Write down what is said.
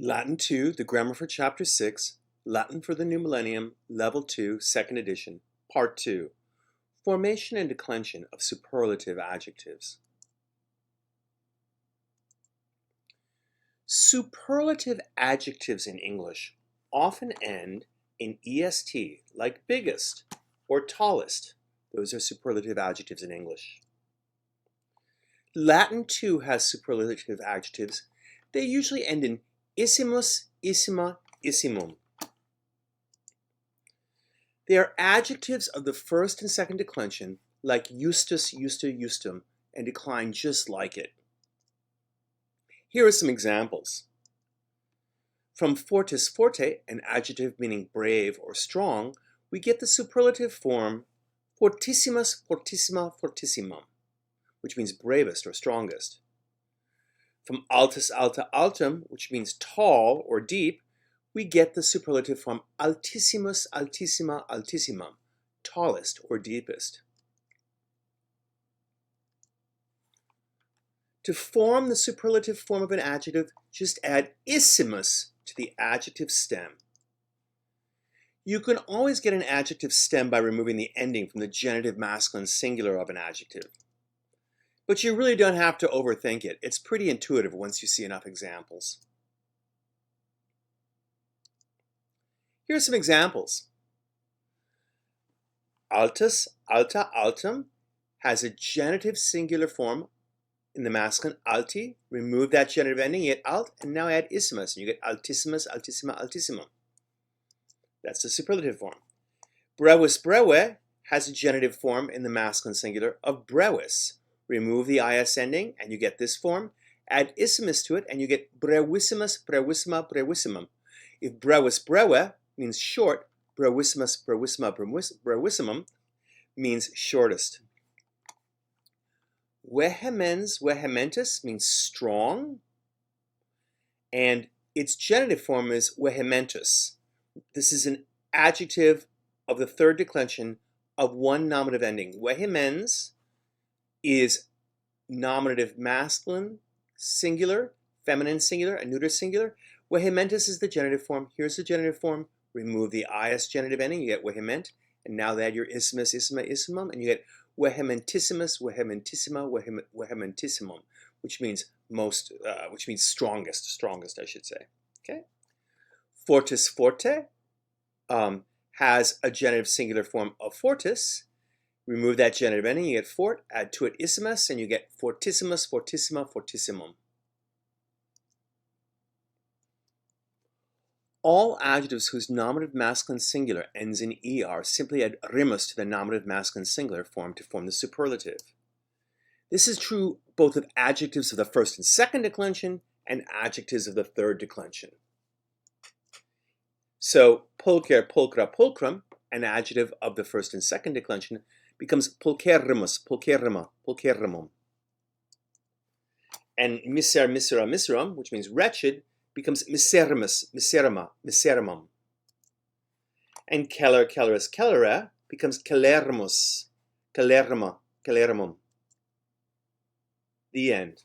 Latin 2, the Grammar for Chapter 6, Latin for the New Millennium, Level 2, 2nd Edition, Part 2, Formation and Declension of Superlative Adjectives. Superlative adjectives in English often end in est, like biggest or tallest. Those are superlative adjectives in English. Latin 2 has superlative adjectives. They usually end in issimus, issima, issimum. They are adjectives of the first and second declension, like justus, justa, justum, and decline just like it. Here are some examples. From fortis forte, an adjective meaning brave or strong, we get the superlative form fortissimus, fortissima, fortissimum, which means bravest or strongest. From altus alta altum, which means tall or deep, we get the superlative form altissimus, altissima, altissimum, tallest or deepest. To form the superlative form of an adjective, just add issimus to the adjective stem. You can always get an adjective stem by removing the ending from the genitive masculine singular of an adjective. But you really don't have to overthink it. It's pretty intuitive once you see enough examples. Here are some examples. Altus, alta, altum has a genitive singular form in the masculine alti. Remove that genitive ending, you get alt, and now add issimus, and you get altissimus, altissima, altissimum. That's the superlative form. Brevis, breve has a genitive form in the masculine singular of brevis. Remove the is ending, and you get this form. Add issimus to it, and you get brevissimus, brevissima, brevissimum. If brevis, breve means short, brevissimus, brevissima, brevissimum means shortest. Vehemens, vehementus means strong, and its genitive form is vehementus. This is an adjective of the third declension of one nominative ending. Vehemens is nominative masculine singular, feminine singular, and neuter singular. Vehementus is the genitive form. Here's the genitive form. Remove the is genitive ending, you get vehement, and now add your issimus, issima, issimum, and you get vehementissimus, vehementissima, vehementissimum, which means strongest, I should say. Okay. Fortis forte has a genitive singular form of fortis. Remove that genitive ending, you get fort, add to it issimus, and you get fortissimus, fortissima, fortissimum. All adjectives whose nominative masculine singular ends in er simply add rimus to the nominative masculine singular form to form the superlative. This is true both of adjectives of the first and second declension and adjectives of the third declension. So pulcher, pulchra, pulchrum, an adjective of the first and second declension, becomes pulcherrimus, pulcherrima, pulcherrimum. And miser, misera, miserum, which means wretched, becomes miserimus, miserima, miserimum. And celer, celeris, celera becomes celerrimus, celerrima, celerimum. The end.